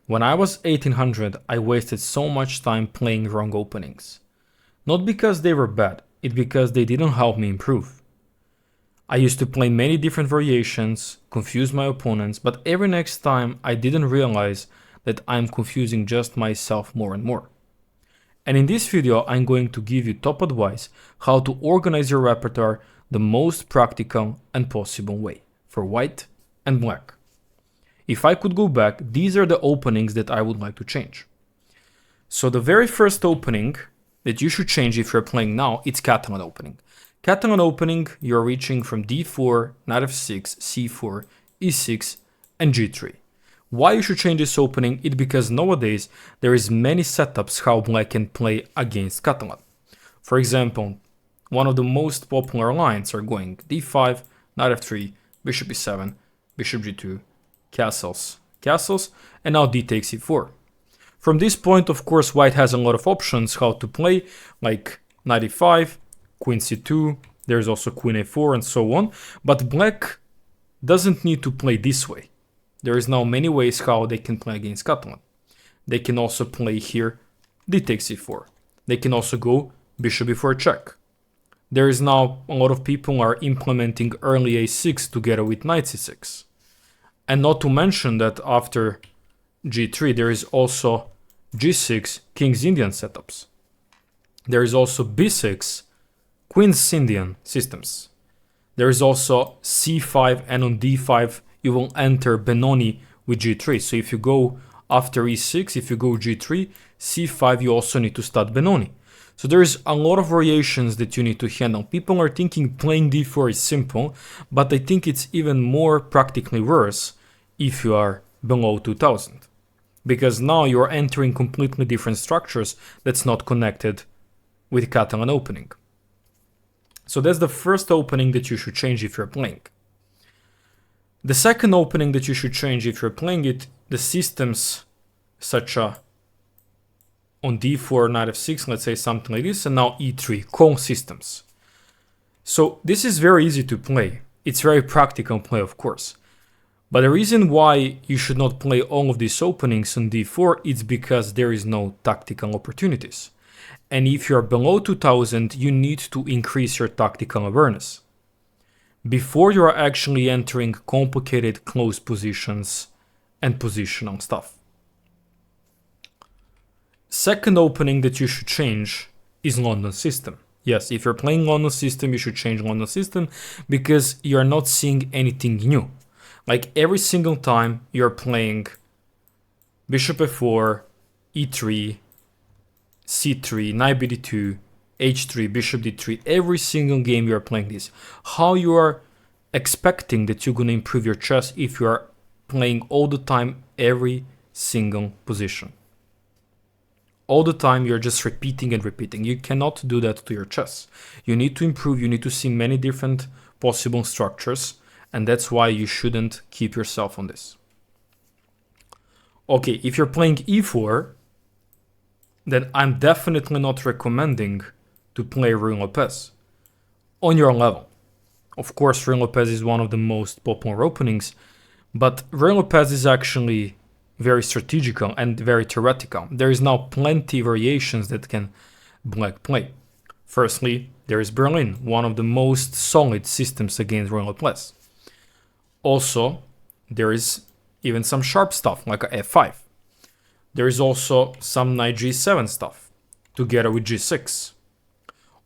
When I was 1800, I wasted so much time playing wrong openings. Not because they were bad, it's because they didn't help me improve. I used to play many different variations, confuse my opponents, but every next time I didn't realize that I'm confusing just myself more and more. And in this video, I'm going to give you top advice how to organize your repertoire the most practical and possible way for white and black. If I could go back, these are the openings that I would like to change. So the very first opening that you should change if you're playing now, it's Catalan opening. Catalan opening, you're reaching from d4, knight f6, c4, e6, and g3. Why you should change this opening? It's because nowadays there is many setups how black can play against Catalan. For example, one of the most popular lines are going d5, knight f3, bishop e7, bishop g2, castles, and now d takes e4. From this point, of course, white has a lot of options how to play, like knight e5, queen c2, there's also queen a4 and so on, but black doesn't need to play this way. There is now many ways how they can play against Catalan. They can also play here d takes e4. They can also go bishop e4 check. There is now a lot of people are implementing early a6 together with knight c6. And not to mention that after g3 there is also g6 king's Indian setups. There is also b6 queen's Indian systems. There is also c5, and on d5 you will enter Benoni with g3. So if you go after e6, if you go g3, c5, you also need to start Benoni. So there is a lot of variations that you need to handle. People are thinking playing d4 is simple, but I think it's even more practically worse if you are below 2000. Because now you're entering completely different structures that's not connected with Catalan opening. So that's the first opening that you should change if you're playing. The second opening that you should change if you're playing it, the systems such as on d4, knight f6, let's say something like this, and now e3, call systems. So this is very easy to play. It's very practical play, of course. But the reason why you should not play all of these openings on d4 is because there is no tactical opportunities. And if you're below 2000, you need to increase your tactical awareness before you are actually entering complicated close positions and positional stuff. Second opening that you should change is London system. Yes, if you're playing London system, you should change London system because you are not seeing anything new. Like every single time you're playing bishop f4, e3, c3, knight bd2, h3, bishop d3, every single game you're playing this. How you are expecting that you're going to improve your chess if you are playing all the time every single position. All the time you're just repeating and repeating. You cannot do that to your chess. You need to improve, you need to see many different possible structures, and that's why you shouldn't keep yourself on this. Okay, if you're playing e4, then I'm definitely not recommending to play Ruy Lopez on your level. Of course, Ruy Lopez is one of the most popular openings, but Ruy Lopez is actually very strategical and very theoretical. There is now plenty variations that can black play. Firstly, there is Berlin, one of the most solid systems against Ruy Lopez. Also, there is even some sharp stuff like a f5. There is also some knight g7 stuff, together with g6.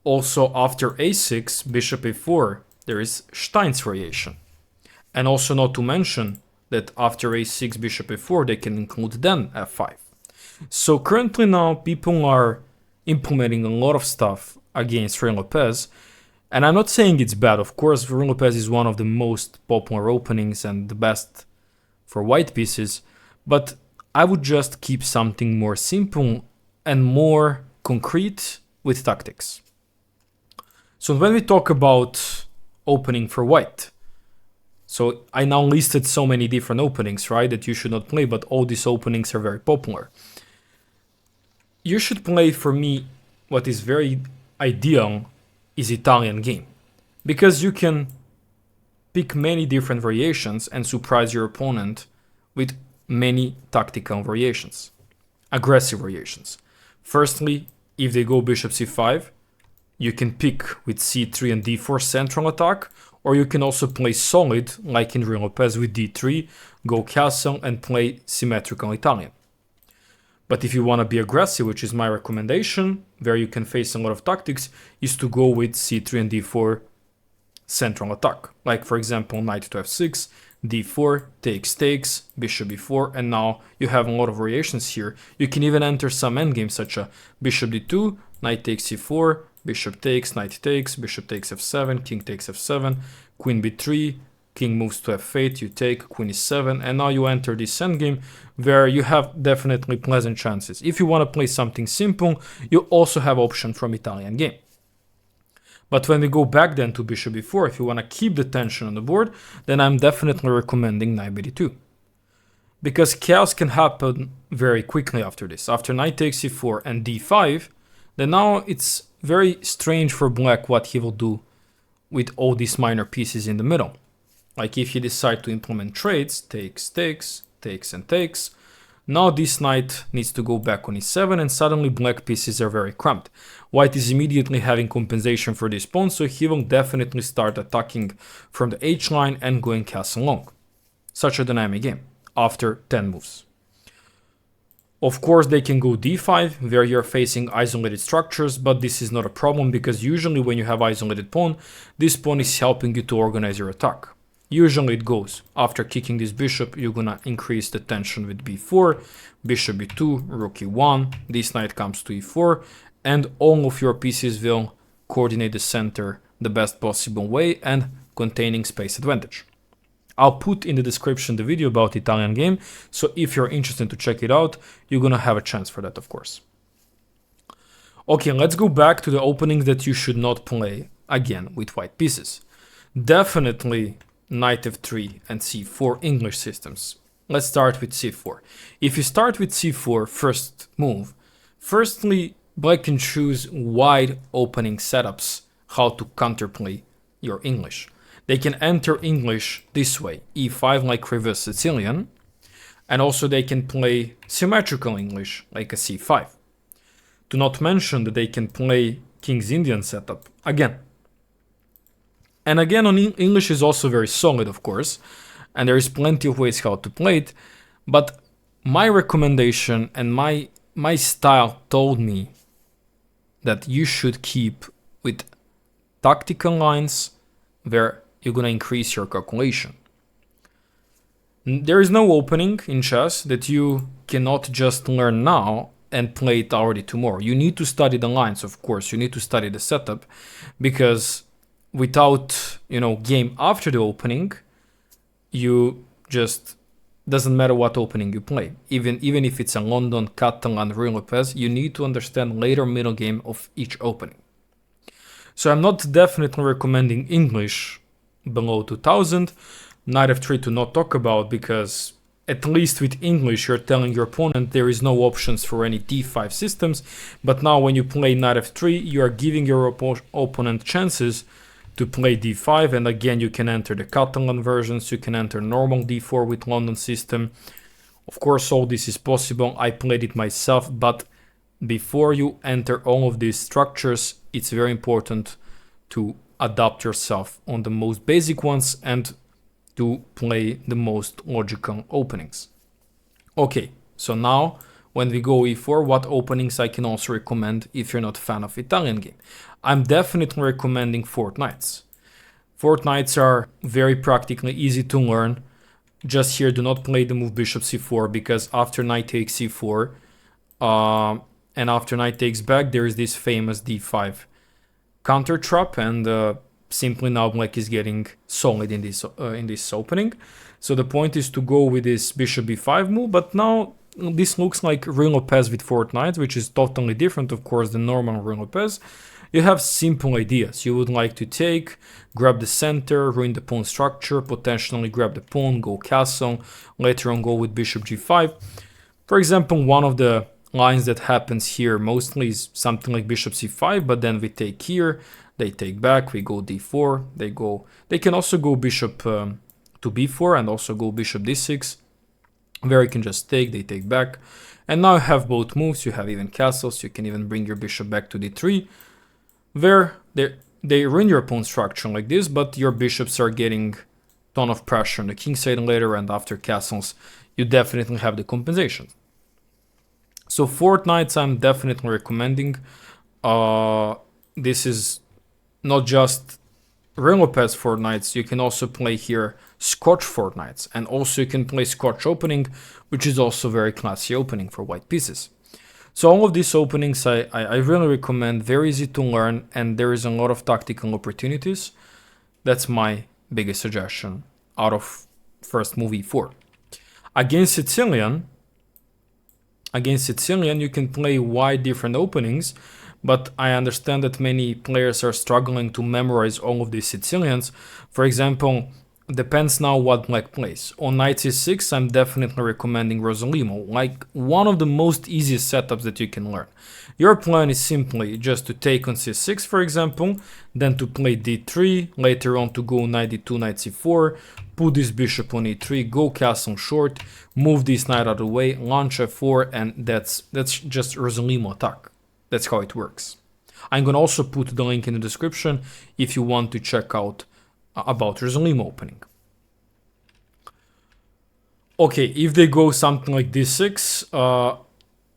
Also, after a6, bishop a4, there is Stein's variation. And also not to mention that after a6, bishop a4, they can include then f5. So currently now, people are implementing a lot of stuff against Ruy Lopez. And I'm not saying it's bad. Of course, Ruy Lopez is one of the most popular openings and the best for white pieces. But I would just keep something more simple and more concrete with tactics. So when we talk about opening for white, so I now listed so many different openings, right, that you should not play, but all these openings are very popular. You should play, for me, what is very ideal is Italian game, because you can pick many different variations and surprise your opponent with many tactical variations, aggressive variations. Firstly, if they go bishop c5, you can pick with c3 and d4 central attack, or you can also play solid, like in Ruy Lopez with d3, go castle and play symmetrical Italian. But if you want to be aggressive, which is my recommendation, where you can face a lot of tactics, is to go with c3 and d4 central attack. Like for example, knight to f6, d4, takes, bishop b4, and now you have a lot of variations here. You can even enter some endgames such as bishop d2, knight takes c4, bishop takes, knight takes, bishop takes f7, king takes f7, queen b3, king moves to f8, you take, queen e7, and now you enter this endgame where you have definitely pleasant chances. If you want to play something simple, you also have option from Italian game. But when we go back then to bishop b4, if you want to keep the tension on the board, then I'm definitely recommending knight b2. Because chaos can happen very quickly after this. After knight takes c4 and d5, then now it's very strange for black what he will do with all these minor pieces in the middle. Like if he decides to implement trades, takes, and takes, now this knight needs to go back on e7 and suddenly black pieces are very cramped. White is immediately having compensation for this pawn, so he will definitely start attacking from the h-line and going castle long. Such a dynamic game, after 10 moves. Of course, they can go d5, where you're facing isolated structures, but this is not a problem because usually when you have isolated pawn, this pawn is helping you to organize your attack. Usually it goes, after kicking this bishop, you're gonna increase the tension with b4, bishop b2, rook e1, this knight comes to e4, and all of your pieces will coordinate the center the best possible way and containing space advantage. I'll put in the description the video about Italian game, so if you're interested to check it out, you're gonna have a chance for that, of course. Okay, let's go back to the openings that you should not play, again, with white pieces. Definitely knight f3 and c4 English systems. Let's start with c4. If you start with c4 first move, firstly, black can choose wide opening setups how to counterplay your English. They can enter English this way, e5 like reverse Sicilian, and also they can play symmetrical English like a c5. Do not mention that they can play King's Indian setup again. And again, on English is also very solid, of course, and there is plenty of ways how to play it, but my recommendation and my style told me that you should keep with tactical lines where you're gonna increase your calculation. There is no opening in chess that you cannot just learn now and play it already tomorrow. You need to study the lines, of course, you need to study the setup, because without, game after the opening, you just doesn't matter what opening you play. Even if it's a London, Catalan, Ruy Lopez, you need to understand later middle game of each opening. So I'm not definitely recommending English below 2000. Knight f3 to not talk about, because at least with English you're telling your opponent there is no options for any d5 systems, but now when you play knight f3 you are giving your opponent chances to play d5, and again you can enter the Catalan versions, you can enter normal d4 with London system. Of course all this is possible, I played it myself, but before you enter all of these structures, it's very important to adapt yourself on the most basic ones and to play the most logical openings. Okay, so now when we go e4, what openings I can also recommend if you're not a fan of Italian game? I'm definitely recommending fort knights. Fort knights are very practically easy to learn. Just here, do not play the move bishop c4, because after knight takes c4 and after knight takes back, there is this famous d5 counter trap, and simply now black is getting solid in this opening. So the point is to go with this bishop b5 move, but now this looks like Ruy Lopez with fort knights, which is totally different, of course, than normal Ruy Lopez. You have simple ideas. You would like to take, grab the center, ruin the pawn structure, potentially grab the pawn, go castle, later on go with bishop g5. For example, one of the lines that happens here mostly is something like bishop c5, but then we take here, they take back, we go d4, they can also go bishop to b4 and also go bishop d6. Where you can just take, they take back. And now you have both moves, you have even castles, you can even bring your bishop back to d3. Where they ruin your pawn structure like this, but your bishops are getting ton of pressure on the king side later, and after castles, you definitely have the compensation. So Fort Knights I'm definitely recommending. This is not just Ruy Lopez Fort Knights, you can also play here Scotch Fort Knights, and also you can play Scotch opening, which is also very classy opening for white pieces. So all of these openings I really recommend, very easy to learn, and there is a lot of tactical opportunities. That's my biggest suggestion out of first move e4. Against Sicilian, you can play wide different openings, but I understand that many players are struggling to memorize all of these Sicilians. For example, depends now what black plays. On knight c6, I'm definitely recommending Rossolimo, like one of the most easiest setups that you can learn. Your plan is simply just to take on c6, for example, then to play d3, later on to go knight d2, knight c4, put this bishop on e3, go castle short, move this knight out of the way, launch f4, and that's just Rossolimo attack. That's how it works. I'm gonna also put the link in the description if you want to check out about Rossolimo opening. Okay, if they go something like d6,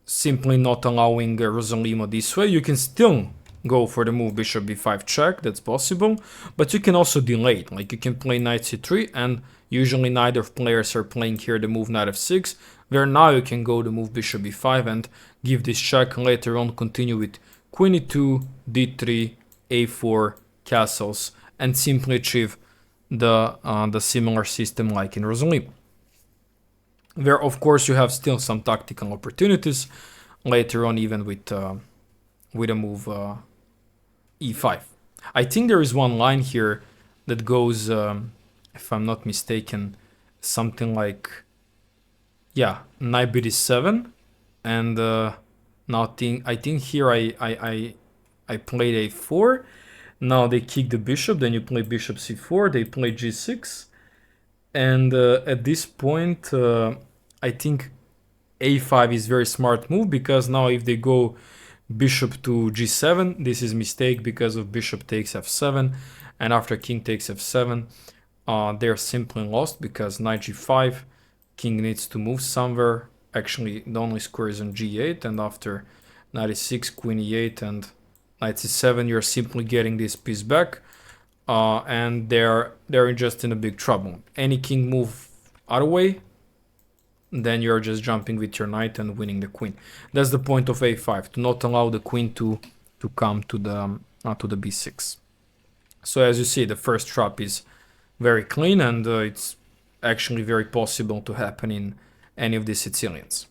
simply not allowing Rossolimo this way, you can still go for the move bishop b5 check, that's possible, but you can also delay it, like you can play knight c3, and usually neither players are playing here the move knight f6, where now you can go the move bishop b5 and give this check, later on continue with queen e2, d3, a4, castles, and simply achieve the similar system like in Rossolimo. Where of course you have still some tactical opportunities later on, even with a move e5. I think there is one line here that goes, if I'm not mistaken, something like, yeah, knight bd7, and now I think here I played a4. Now they kick the bishop, then you play bishop c4, they play g6, and at this point I think a5 is very smart move, because now if they go bishop to g7, this is mistake because of bishop takes f7, and after king takes f7 they're simply lost, because knight g5, king needs to move somewhere. Actually the only square is on g8, and after knight e6, queen e8, and knight c7, you're simply getting this piece back, and they're just in a big trouble. Any king move out of the way, then you're just jumping with your knight and winning the queen. That's the point of a5, to not allow the queen to come to the b6. So as you see, the first trap is very clean, and it's actually very possible to happen in any of the Sicilians.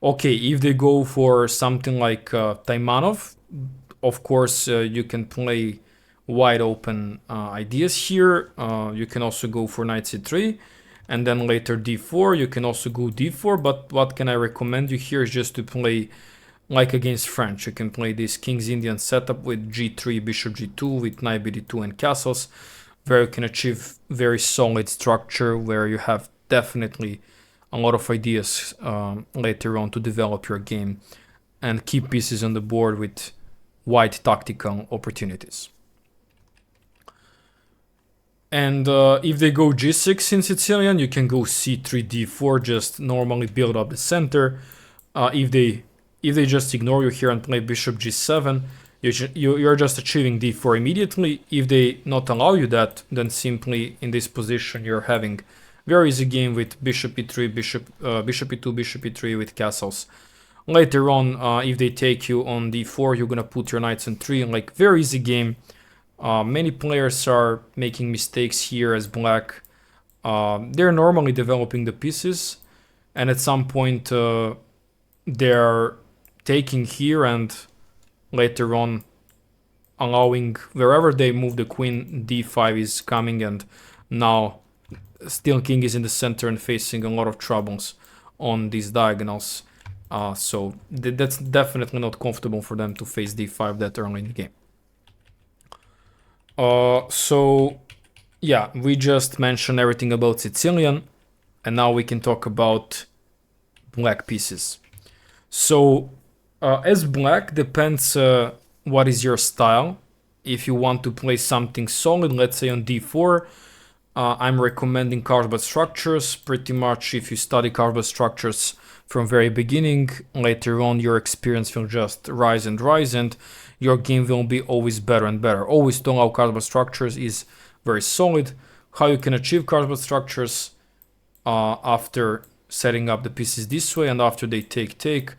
Okay, if they go for something like Taimanov, of course you can play wide open ideas here. You can also go for knight c3, and then later d4. You can also go d4, but what can I recommend you here is just to play like against French. You can play this King's Indian setup with g3, bishop g2, with knight bd2 and castles, where you can achieve very solid structure, where you have definitely a lot of ideas later on to develop your game and keep pieces on the board with wide tactical opportunities. And if they go g6 in Sicilian, you can go c3, d4, just normally build up the center. If they just ignore you here and play bishop g7, you're just achieving d4 immediately. If they not allow you that, then simply in this position you're having very easy game with bishop e3, bishop e2, bishop e3 with castles. Later on, if they take you on d4, you're gonna put your knights on 3, like very easy game. Many players are making mistakes here as black. They're normally developing the pieces, and at some point they're taking here and later on allowing wherever they move the queen, d5 is coming, and now still king is in the center and facing a lot of troubles on these diagonals. So that's definitely not comfortable for them to face d5 that early in the game. So yeah, we just mentioned everything about Sicilian, and now we can talk about black pieces. So as black, depends what is your style. If you want to play something solid, let's say on d4, I'm recommending cardboard structures. Pretty much if you study cardboard structures from very beginning, later on your experience will just rise and rise, and your game will be always better and better. Always to allow cardboard structures is very solid. How you can achieve cardboard structures after setting up the pieces this way, and after they take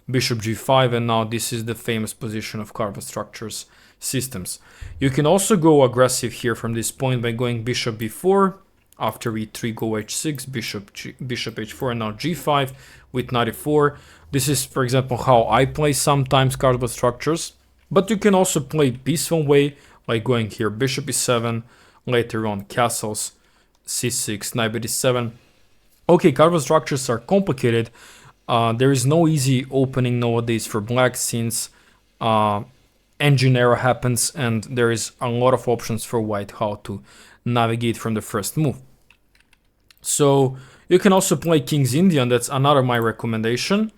bishop g5, and now this is the famous position of cardboard structures systems. You can also go aggressive here from this point by going bishop b4, after e3 go h6, bishop h4, and now g5 with knight e4. This is, for example, how I play sometimes cardboard structures, but you can also play peaceful way, like going here bishop e7, later on castles, c6, knight b7. Okay, cardboard structures are complicated. There is no easy opening nowadays for black, since engine error happens and there is a lot of options for white how to navigate from the first move. So you can also play King's Indian, that's another my recommendation.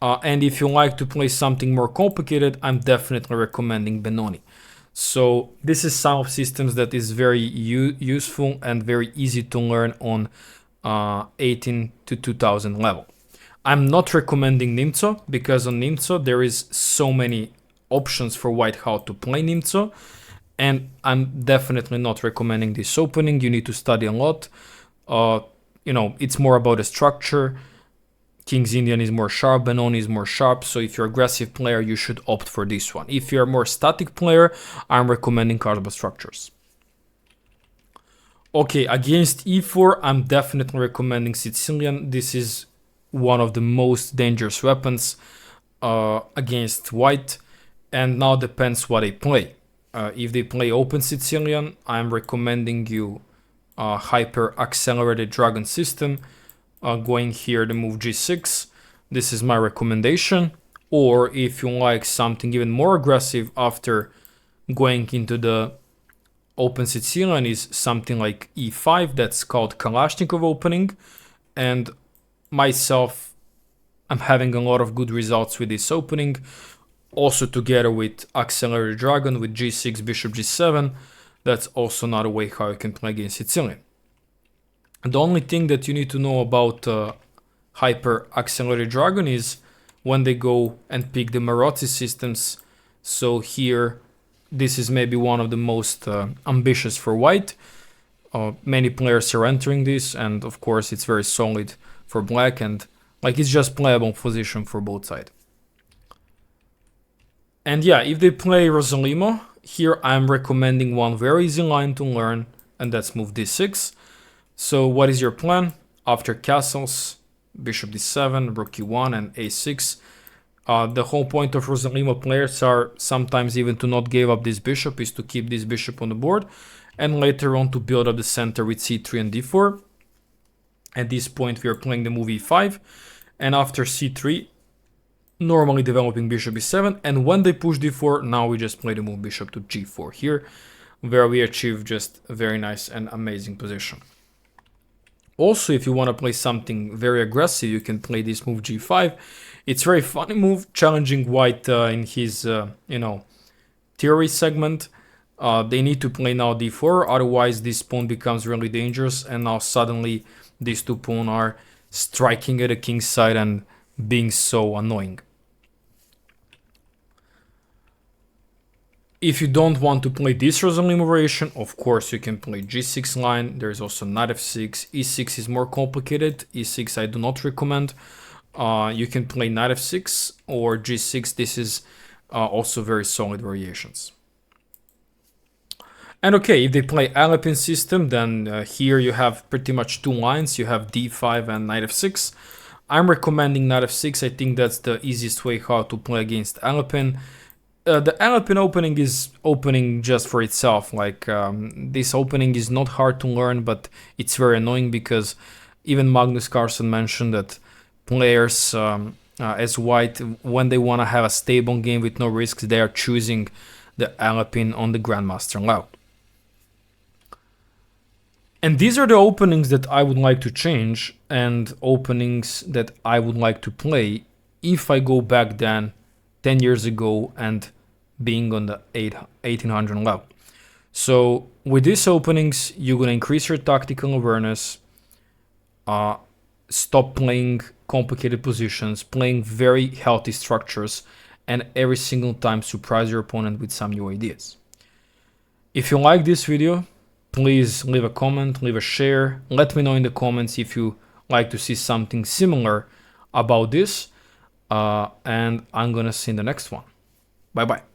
And if you like to play something more complicated, I'm definitely recommending Benoni. So this is some of systems that is very useful and very easy to learn on 18 to 2000 level. I'm not recommending Nimzo, because on Nimzo there is so many options for white how to play Nimzo, and I'm definitely not recommending this opening. You need to study a lot. It's more about the structure. King's Indian is more sharp, Benoni is more sharp, so if you're an aggressive player, you should opt for this one. If you're a more static player, I'm recommending cardboard structures. Okay, against e4, I'm definitely recommending Sicilian. This is one of the most dangerous weapons against white, and now depends what they play. If they play open Sicilian, I'm recommending you hyper accelerated dragon system, going here the move g6. This is my recommendation. Or if you like something even more aggressive after going into the open Sicilian, is something like e5, that's called Kalashnikov opening, and myself, I'm having a lot of good results with this opening, also together with accelerated dragon with g6, bishop g7. That's also another way how you can play against Sicilian. The only thing that you need to know about hyper accelerated dragon is when they go and pick the Maroczy systems. So here, this is maybe one of the most ambitious for white. Many players are entering this, and of course it's very solid for black, and it's just playable position for both sides. And yeah, if they play Rosalimo, here I'm recommending one very easy line to learn, and that's move d6. So what is your plan? After castles, bishop d7, rook e1, and a6. The whole point of Rosalimo players are sometimes even to not give up this bishop, is to keep this bishop on the board, and later on to build up the center with c3 and d4. At this point we are playing the move e5, and after c3, normally developing bishop e7, and when they push d4, now we just play the move bishop to g4 here, where we achieve just a very nice and amazing position. Also, if you want to play something very aggressive, you can play this move g5. It's very funny move, challenging white in his, theory segment. They need to play now d4, otherwise this pawn becomes really dangerous, and now suddenly these two pawns are striking at the king's side and being so annoying. If you don't want to play this Rosalimo variation, of course you can play g6 line. There's also knight f6. e6 is more complicated. e6 I do not recommend. You can play knight f6 or g6. This is also very solid variations. And okay, if they play Alpine system, then here you have pretty much two lines. You have d5 and knight f6. I'm recommending knight f6. I think that's the easiest way how to play against Alpine. The Alpine opening is opening just for itself. This opening is not hard to learn, but it's very annoying because even Magnus Carlsen mentioned that players as white, when they want to have a stable game with no risks, they are choosing the Alpine on the Grandmaster level. And these are the openings that I would like to change and openings that I would like to play if I go back then 10 years ago and being on the 1800 level. So with these openings, you're going to increase your tactical awareness, stop playing complicated positions, playing very healthy structures, and every single time surprise your opponent with some new ideas. If you like this video, please leave a comment, leave a share. Let me know in the comments if you like to see something similar about this. And I'm gonna see you in the next one. Bye bye.